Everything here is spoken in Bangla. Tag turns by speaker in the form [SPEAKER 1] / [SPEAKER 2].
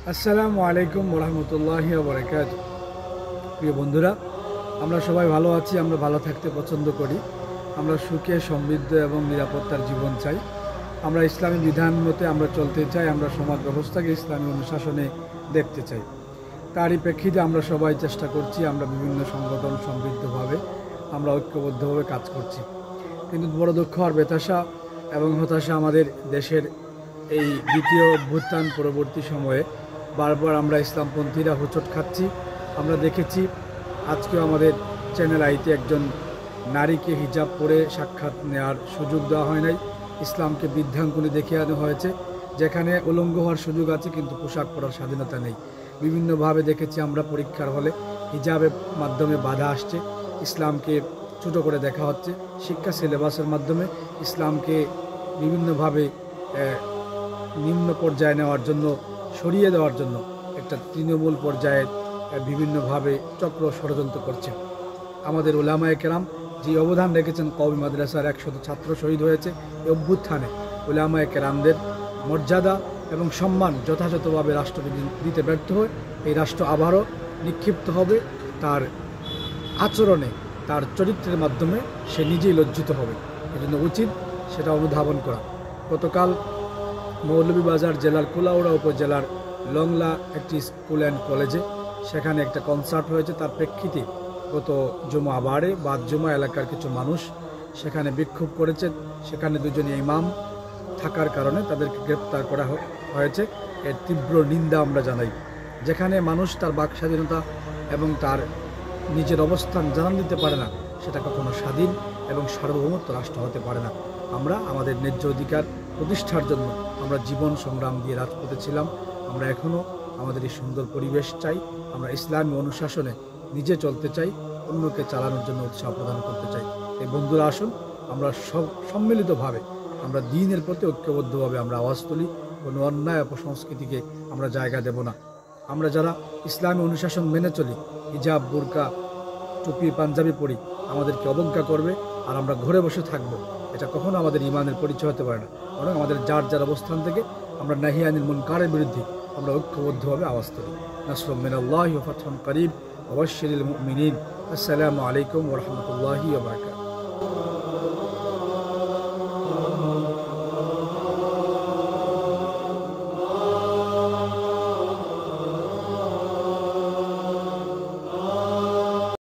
[SPEAKER 1] আসসালামু আলাইকুম ওরহমতুল্লাহি ওয়া বারাকাতুহু। প্রিয় বন্ধুরা, আমরা সবাই ভালো আছি। আমরা ভালো থাকতে পছন্দ করি। আমরা সুখে সমৃদ্ধ এবং নিরাপত্তার জীবন চাই। আমরা ইসলামী বিধান মতে আমরা চলতে চাই। আমরা সমাজ ব্যবস্থাকে ইসলামী অনুশাসনে দেখতে চাই। তারই প্রেক্ষিতে আমরা সবাই চেষ্টা করছি। আমরা বিভিন্ন সংগঠন সমৃদ্ধভাবে আমরা ঐক্যবদ্ধভাবে কাজ করছি। কিন্তু বড় দুঃখ আর বেতাশা এবং হতাশা আমাদের দেশের এই দ্বিতীয় অভ্যুত্থান পরবর্তী সময়ে বারবার আমরা ইসলামপন্থীরা হোঁচট খাচ্ছি। আমরা দেখেছি আজকেও আমাদের চ্যানেল আইতে একজন নারীকে হিজাব পরে সাক্ষাৎ নেওয়ার সুযোগ দেওয়া হয় নাই। ইসলামকে বৃদ্ধাঙ্গুলি দেখিয়ে আনা হয়েছে, যেখানে উলঙ্গ হওয়ার সুযোগ আছে কিন্তু পোশাক পরার স্বাধীনতা নেই। বিভিন্নভাবে দেখেছি আমরা পরীক্ষার হলে হিজাবের মাধ্যমে বাধা আসছে, ইসলামকে ছোটো করে দেখা হচ্ছে, শিক্ষা সিলেবাসের মাধ্যমে ইসলামকে বিভিন্নভাবে নিম্ন পর্যায়ে নেওয়ার জন্য, সরিয়ে দেওয়ার জন্য একটা তৃণমূল পর্যায়ে বিভিন্নভাবে চক্র ষড়যন্ত্র করছে। আমাদের উলামায়ে কেরাম যে অবদান রেখেছেন, কওমি মাদ্রাসার 100 ছাত্র শহীদ হয়েছে এই অভ্যুত্থানে। উলামায়ে কেরামদের মর্যাদা এবং সম্মান যথাযথভাবে রাষ্ট্রকে দিতে ব্যর্থ হয়, এই রাষ্ট্র আবারও নিক্ষিপ্ত হবে তার আচরণে, তার চরিত্রের মাধ্যমে সে নিজেই লজ্জিত হবে। এজন্য উচিত সেটা অনুধাবন করা। গতকাল মৌলভীবাজার জেলার কুলাউড়া উপজেলার লংলা একটি স্কুল অ্যান্ড কলেজে সেখানে একটা কনসার্ট হয়েছে। তার প্রেক্ষিতে গত জুমাবারে বাদ জুমা এলাকার কিছু মানুষ সেখানে বিক্ষোভ করেছে। সেখানে দুজন ইমাম থাকার কারণে তাদেরকে গ্রেপ্তার করা হয়েছে। এর তীব্র নিন্দা আমরা জানাই। যেখানে মানুষ তার বাক স্বাধীনতা এবং তার নিজের অবস্থান জানান দিতে পারে না, সেটা কখনো স্বাধীন এবং সার্বভৌমত্ব রাষ্ট্র হতে পারে না। আমরা আমাদের ন্যায্য অধিকার প্রতিষ্ঠার জন্য আমরা জীবন সংগ্রাম দিয়ে রাজপথে ছিলাম। আমরা এখনও আমাদের এই সুন্দর পরিবেশ চাই। আমরা ইসলামী অনুশাসনে নিজে চলতে চাই, অন্যকে চালানোর জন্য উৎসাহ প্রদান করতে চাই। এই বন্ধুরা, আসুন আমরা সম্মিলিতভাবে আমরা দ্বীনের প্রতি ঐক্যবদ্ধভাবে আমরা আওয়াজ তুলি। কোনো অন্যায় অপসংস্কৃতিকে আমরা জায়গা দেব না। আমরা যারা ইসলামী অনুশাসন মেনে চলি, হিজাব, বুরকা, টুপি, পাঞ্জাবি পরি, আমাদেরকে অবজ্ঞা করবে আর আমরা ঘরে বসে থাকবো, এটা কখনো আমাদের ইমানের পরিচয় হতে পারে না। বরং আমাদের যার যার অবস্থান থেকে আমরা নাহি আনিল মুনকারের বিরুদ্ধে আমরা ঐক্যবদ্ধভাবে আওয়াজ তুলি। নাসরুম মিনাল্লাহি ওয়া ফাতহুন করিব ওয়া বাশশিরিল মুমিনিন। আসসালামু আলাইকুম ওয়া রাহমাতুল্লাহি ওয়া বারাকাতুহু।